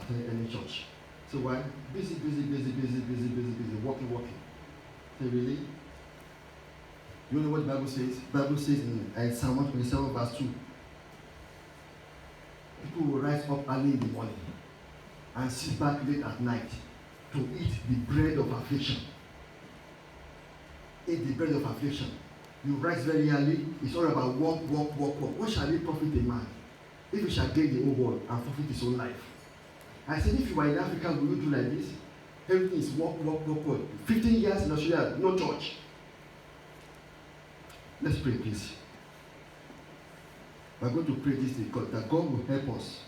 attended any church. So why? Busy, working. So really? You know what the Bible says? The Bible says in Psalm 127 verse 2. People will rise up early in the morning and sit back late at night to eat the bread of affliction. Eat the bread of affliction. You rise very early. It's all about work. What shall it profit a man if he shall gain the whole world and forfeit his own life? I said, if you were in Africa, will you do like this? Everything is work. 15 years in Australia, no church. Let's pray, please. We're going to pray this day, God, that God will help us.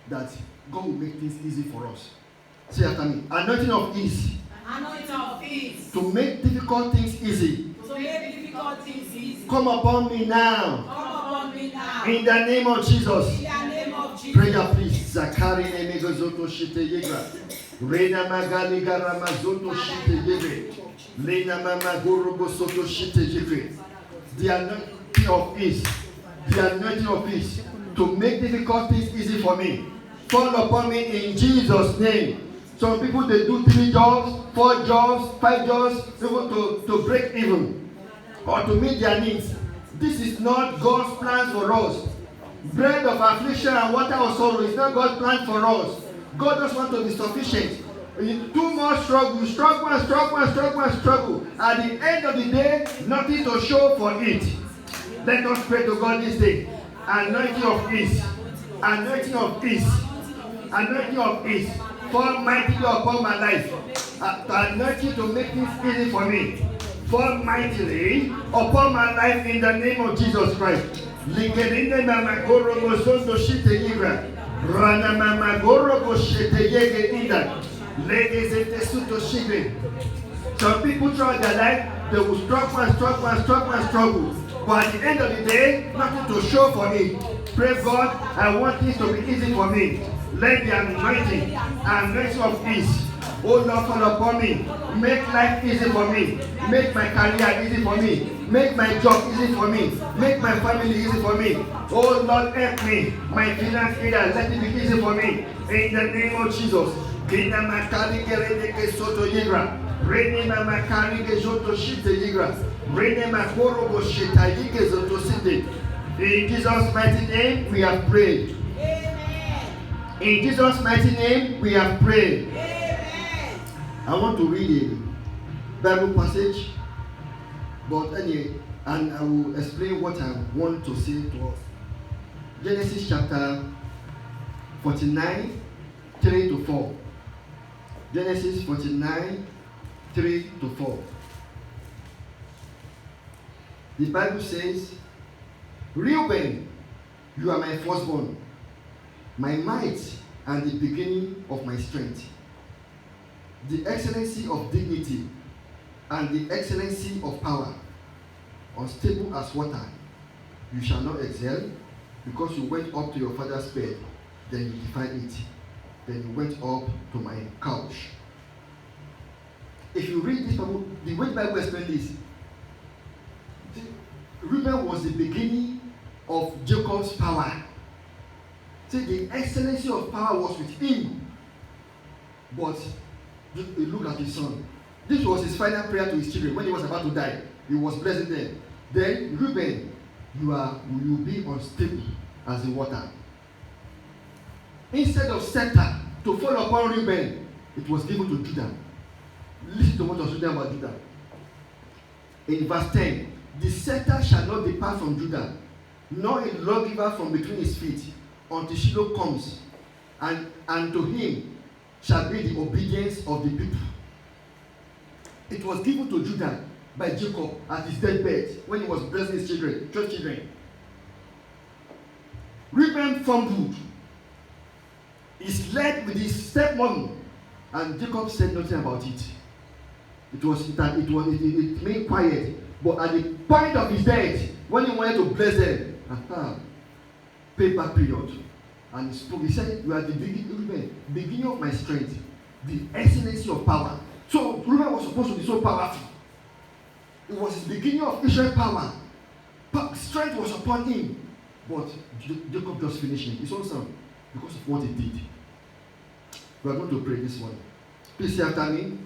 That God will make things easy for us. Say after me, anointing of ease. Anointing of ease. To make difficult things easy. To make difficult things easy. Come upon me now. Come upon me now. In the name of Jesus. In the name of Jesus. Prayer, please. Zakari nemegozoto shite yegra. Reina magali garamazoto shite yegre. Lena mama gorobo soto shite yegre. The anointing of ease. The anointing of peace to make difficult things easy for me. Fall upon me in Jesus' name. Some people, they do 3 jobs, 4 jobs, 5 jobs, even to break even or to meet their needs. This is not God's plan for us. Bread of affliction and water of sorrow is not God's plan for us. God just wants to be sufficient. Too much struggle, you struggle. At the end of the day, nothing to show for it. Let us pray to God this day. Anointing of peace. Anointing of peace. Anointing of peace. Fall mightily upon my life. Anointing to make things easy for me. Fall mightily upon my life in the name of Jesus Christ. Some people throughout their life, they will struggle. But at the end of the day, nothing to show for it. Pray God, I want this to be easy for me. Let the anointing of peace, oh Lord, fall upon me. Make life easy for me. Make my career easy for me. Make my job easy for me. Make my family easy for me. Oh Lord, help me. My finance area, let it be easy for me. In the name of Jesus. Rene mama karige joto shite yigra. Rene makorobo shita yige zoto sinde. In Jesus' mighty name, we have prayed. Amen. In Jesus' mighty name, we have prayed. Amen. I want to read a Bible passage, but anyway, and I will explain what I want to say to us. Genesis chapter 49, 3 to 4. Genesis 49, 3 to 4. The Bible says, Reuben, you are my firstborn, my might and the beginning of my strength, the excellency of dignity and the excellency of power, unstable as water. You shall not excel, because you went up to your father's bed, then you defied it. Then you went up to my couch. If you read this Bible, the way the Bible explains this, Reuben was the beginning of Jacob's power. See, the excellency of power was with him. But look at his son. This was his final prayer to his children when he was about to die. He was blessing them. Then, Reuben, you will be unstable as the water. Instead of scepter to fall upon Reuben, it was given to Judah. Listen to what was written about Judah. In verse 10, the scepter shall not depart from Judah, nor a lawgiver from between his feet, until Shiloh comes, and to him shall be the obedience of the people. It was given to Judah by Jacob at his deathbed when he was blessing his children, 12 children. Reuben fumbled. He led with his stepmom, and Jacob said nothing about it. It remained quiet. But at the point of his death, when he wanted to bless them, payback period. And he spoke, he said, you are the beginning of my strength, the excellency of power. So Reuben was supposed to be so powerful. It was the beginning of Israel's power. Strength was upon him. But Jacob just finished him, his own son, because of what he did. We are going to pray this morning. Please say after me.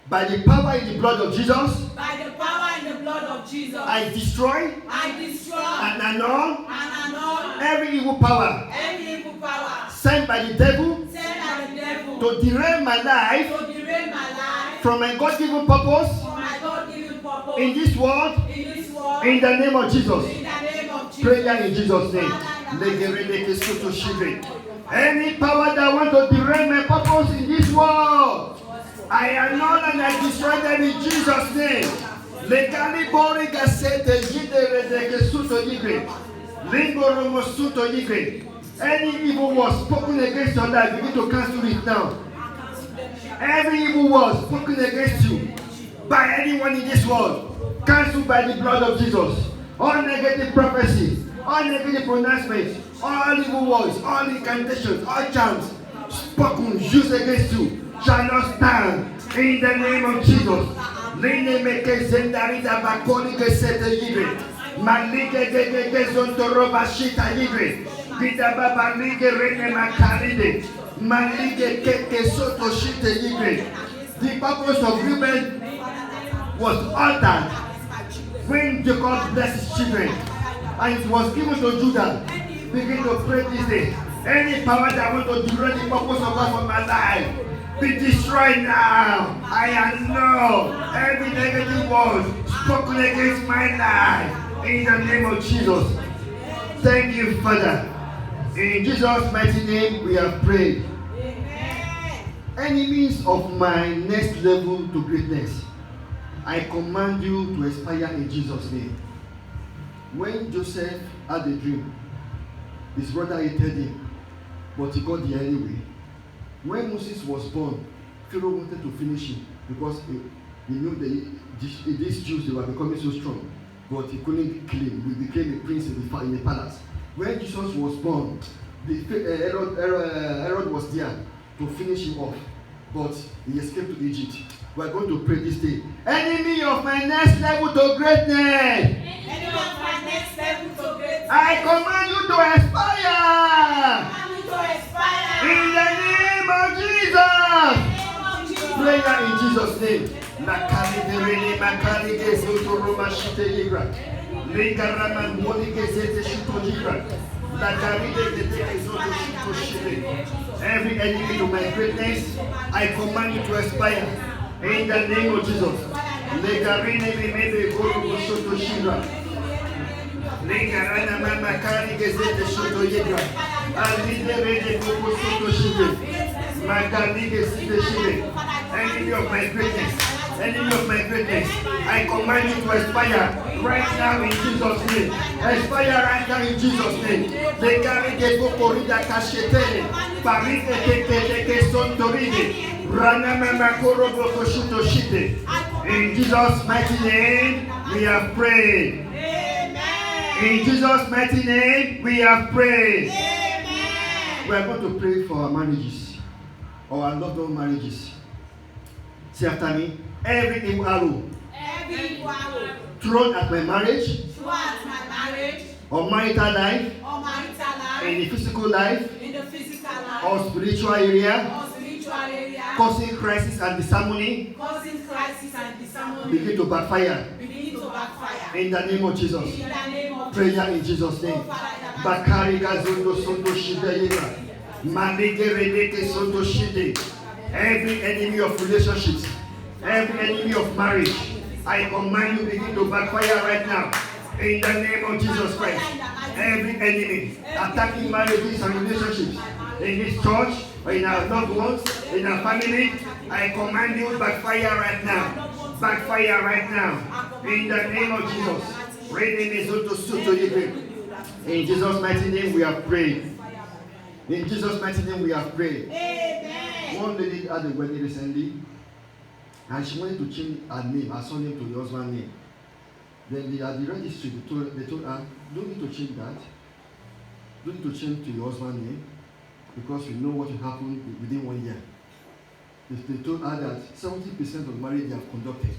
By the power in the blood of Jesus, By the power in the blood of Jesus, I destroy and annul annul every evil power every evil power sent by the devil sent by the devil to derail my life to derail my life from my God-given purpose for my God-given purpose in this world, in this world. in the name of Jesus. In the name of Jesus. Prayer in Jesus' name. Any power that want to derail my purpose in this world, I annul and I destroy them in Jesus' name. Legally boring gasete jide redeke suto yigre. Lingo romo suto yigre. Any evil word spoken against your life, begin to cancel it now. Every evil word spoken against you by anyone in this world, cancelled by the blood of Jesus. All negative prophecy, all negative pronouncements, all evil words, all incantations, all charms spoken, used against you shall not stand in the name of Jesus. Lene meke zendarida bakoni ke sete yigre. Malike de zontoroba shita yigre. Vida baba lige rene makaride. Malike keke soto shite yigre. The purpose of women was altered when Jacob blessed his children, and it was given to Judah. Begin to pray this day. Any power that wants to derail the purpose of God for my life, be destroyed now. I annul every negative word spoken against my life in the name of Jesus. Thank you, Father. In Jesus' mighty name, we have prayed. Enemies of my next level to greatness, I command you to expire in Jesus' name. When Joseph had a dream, his brother hated him, but he got there anyway. When Moses was born, Pharaoh wanted to finish him because he knew that these Jews, they were becoming so strong, but he couldn't kill him. He became a prince in the palace. When Jesus was born, Herod was there to finish him off, but he escaped to Egypt. We are going to pray this day. Enemy of my next level to greatness, Enemy of my next level to greatness, I command you to expire in the name of Jesus. Prayer in Jesus' name. Makali derene makali gezoto roma shite yigra. Legarama moli gezete shito yigra. Every enemy to my greatness, I command you to expire in the name of Jesus. Legarine mebe goro shoto shigra. Legarana mama kari gezete shoto yigra. Alide rede koko shoto shigra. Magali gezete shigra. Enemy of my greatness, enemy of my greatness, I command you to expire right now in Jesus' name. Expire right now in Jesus' name. The carry the poporida cachetele, parite ke sontoride, ranama makoro bokoshuto shite. In Jesus' mighty name, we have prayed. Amen. In Jesus' mighty name, we have prayed. Amen. We are going to pray for our marriages, or our loved one marriages. Say after me, every evil arrow thrown at my marriage, or marital life, in the physical life, or spiritual area, causing crisis and disharmony, begin to backfire. In the name of Jesus. Prayer in Jesus' name. Bakari gazondo sondo shideyega. Mandege redeke sondo shide. Every enemy of relationships, every enemy of marriage, I command you begin to backfire right now. In the name of Jesus Christ. Every enemy attacking marriages and relationships in this church, or in our loved ones, in our family, I command you backfire right now. Backfire right now. In the name of Jesus. In Jesus' mighty name we have prayed. In Jesus' mighty name we have prayed. One lady had a wedding recently, and she wanted to change her name, her surname to the husband's name. Then at the registry, they told her, don't need to change that. Don't need to change to your husband's name, because we know what will happen within 1 year. They told her that 70% of marriage they have conducted,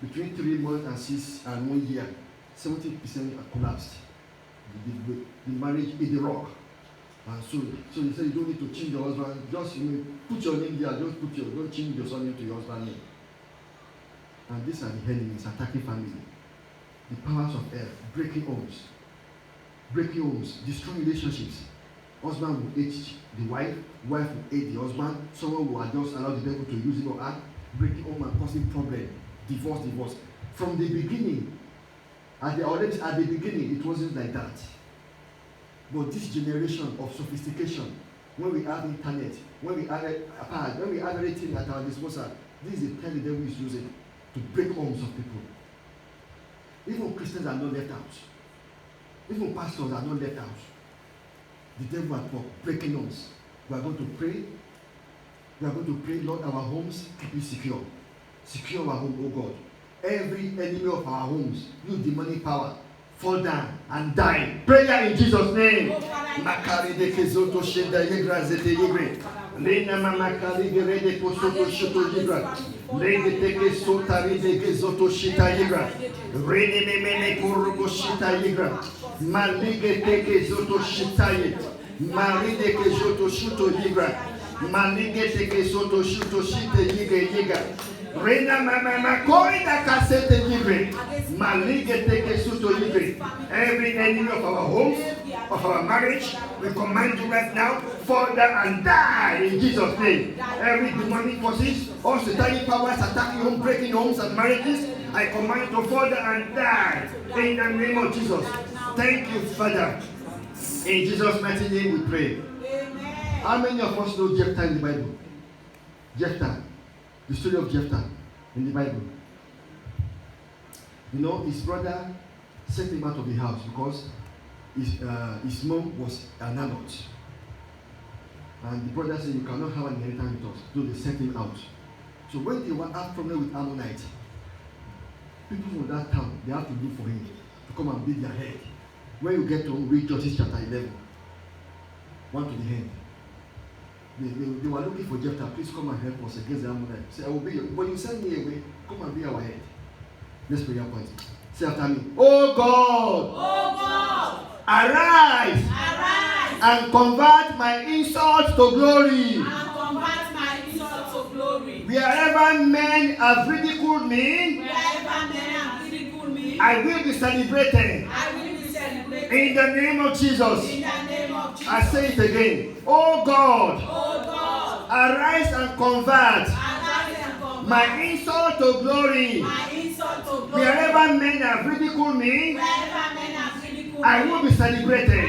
between 3 months and 1 year, 70% have collapsed. The marriage is the rock. And so you say you don't need to change your husband. Just put your name there. Don't change your son name to your husband's name. And these are the enemies attacking family. The powers of hell, breaking homes, destroying relationships. Husband will hate the wife will hate the husband. Someone will just allow the devil to use him or her, breaking home and causing problem. Divorce. From the beginning, at the beginning, it wasn't like that. But this generation of sophistication, when we have internet, when we have everything at our disposal, this is the time the devil is using to break homes of people. Even Christians are not left out. Even pastors are not left out. The devil at work, breaking homes. We are going to pray. We are going to pray, Lord, our homes keep it secure. Secure our home, oh God. Every enemy of our homes, you demonic power, fall down and die. Prayer in Jesus' name. Makari de kezoto shenda yegra zete yegre. Lena mamakari gerede posoto shoto yegra. Lende teke sotari de kezoto shita yegra. Rene memene korobo shita yegra. Malige teke zoto shita yegra. Maride ke zoto shuto yegra. Malige teke zoto shuto shite yegra. Reina mama koida kasete libre. Malige teke suto libre. Every enemy of our homes, of our marriage, we command you right now, fall down and die in Jesus' name. Every demonic forces, all satanic powers attacking home, breaking homes and marriages, I command you to fall down and die in the name of Jesus. Thank you, Father. In Jesus' mighty name we pray. Amen. How many of us know Jephthah in the Bible? Jephthah. The story of Jephthah in the Bible. You know, his brother sent him out of the house because his mom was an adult. And the brother said, you cannot have an inheritance with us. So they sent him out. So when they were at problem with Ammonite, people from that town, they have to look for him to come and beat their head. When you get to read Judges chapter 11, 1 to the end, they were looking for Jephthah. Please come and help us against the Ammonites. Say, I will be your. When you send me away, come and be our head. Let's pray your point. Say after me. Oh God, arise and convert my insults to glory. Wherever men have ridiculed me, I will be celebrated. In the name of Jesus. I say it again. Oh God, arise and convert my insult to glory. Wherever men have ridiculed me, I will be celebrated.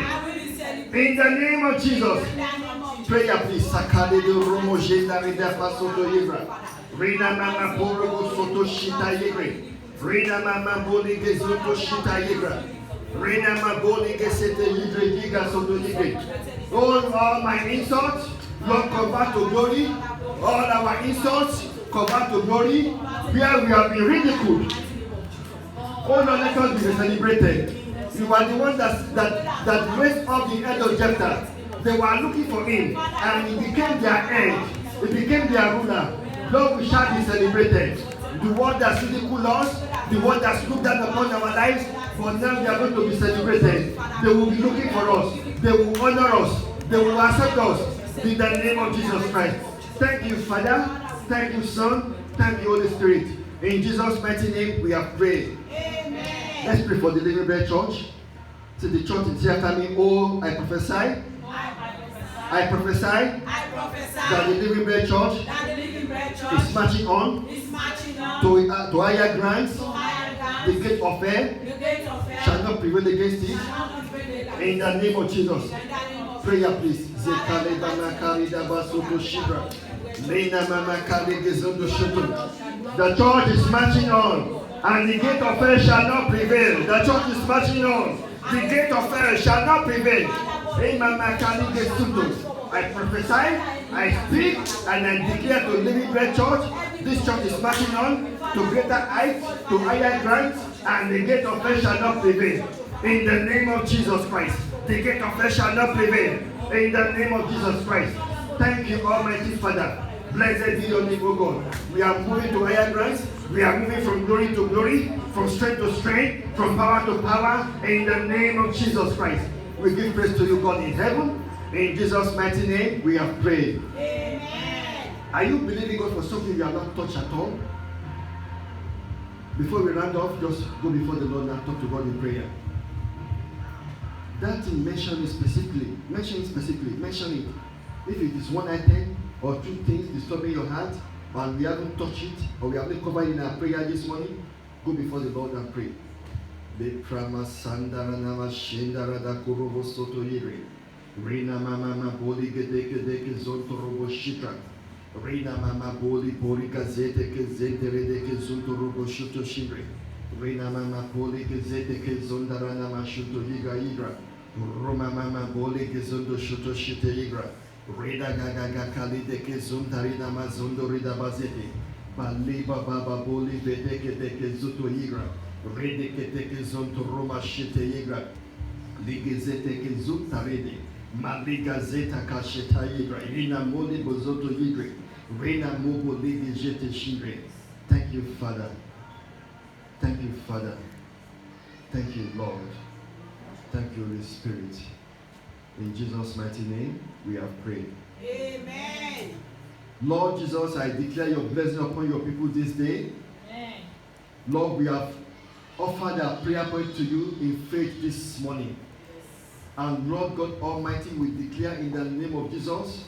In the name of Jesus. Prayer please. Sakade de Romo Jenda Rida Pasoto Yebra. Rina Mama Borogo Soto Shita Yebre. Rina Mama Bolige Soto Shita Yebra. Rina Maboli Gesete Yidre Giga Soto Yidre. All my insults, Lord, convert to glory. All our insults, convert to glory. Where we have been ridiculed. Oh Lord, let us be celebrated. You are the one that raised up the head of Jephthah. They were looking for him, and he became their head. He became their ruler. Lord, we shall be celebrated. The one that ridiculed us, the one that looked down upon our lives, but now they are going to be celebrated. They will be looking for us. They will honor us. They will accept us in the name of Jesus Christ. Thank you, Father. Thank you, Son. Thank you, Holy Spirit. In Jesus' mighty name, we have prayed. Amen. Let's pray for the Living Bread Church. So the church is here coming. Oh, I prophesy. I prophesy that the Living Bread Church is marching on to higher grants. The gate of hell shall not prevail against it. In the name of Jesus. Prayer please. The church is marching on, and the gate of hell shall not prevail. The church is marching on. The gate of hell shall not prevail. I prophesy, I speak, and I declare to Living Bread Church, this church is marching on to greater heights, to higher grants, and the gate of hell shall not prevail. In the name of Jesus Christ, the gate of hell shall not prevail. In the name of Jesus Christ. Thank you, Almighty Father. Blessed be your name, O God. We are moving to higher grants. We are moving from glory to glory, from strength to strength, from power to power. In the name of Jesus Christ. We give praise to you, God in heaven. In Jesus' mighty name, we have prayed. Amen. Are you believing God for something you have not touched at all? Before we round off, just go before the Lord and talk to God in prayer. That thing, mention it specifically. Mention it specifically. Mention it. If it is one item or two things disturbing your heart, and we haven't touched it, or we haven't covered in our prayer this morning, go before the Lord and pray. Rina mama boli gedeke zonto robo shitra. Rina mama boli gazete ke zentere ke zonto robo shuto shimre. Rina mama boli gazete ke zondarana mashuto higa. Roma mama boli ke zondo shuto shite higra. Rida gaga kali de ke zontarina mazondo rida bazete. Baliba baba boli vedeke zuto higra. Rede ke zonto roma shite higra. Ligezete ke zontarede. Maliga zeta kasheta yidra, Rina moli bozoto yidre, Rina mobo ligi jete shindre. Thank you, Father. Thank you, Father. Thank you, Lord. Thank you, Holy Spirit. In Jesus' mighty name, we have prayed. Amen. Lord Jesus, I declare your blessing upon your people this day. Amen. Lord, we have offered our prayer point to you in faith this morning. And Lord God Almighty, we declare in the name of Jesus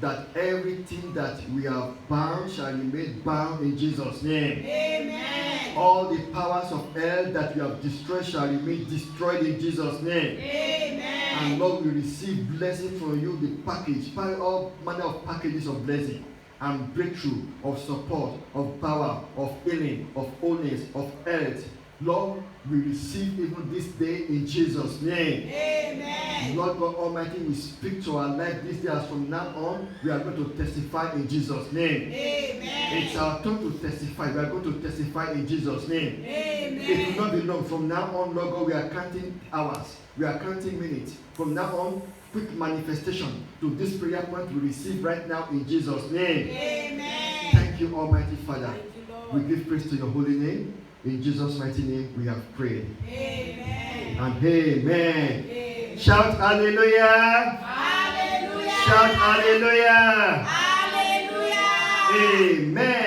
that everything that we have bound shall be made bound in Jesus' name. Amen. All the powers of hell that we have destroyed shall remain destroyed in Jesus' name. Amen. And Lord, we receive blessing from you, the package, all manner of packages of blessing and breakthrough, of support, of power, of healing, of wholeness, of health. Lord, we receive even this day in Jesus' name. Amen. Lord God Almighty, we speak to our life this day as from now on, we are going to testify in Jesus' name. Amen. It's our turn to testify. We are going to testify in Jesus' name. Amen. It will not be long. From now on, Lord God, we are counting hours. We are counting minutes. From now on, quick manifestation to this prayer point we receive right now in Jesus' name. Amen. Thank you, Almighty Father. Thank you, Lord. We give praise to your holy name. In Jesus' mighty name, we have prayed. Amen. And amen. Amen. Shout hallelujah. Hallelujah. Shout hallelujah. Hallelujah. Amen.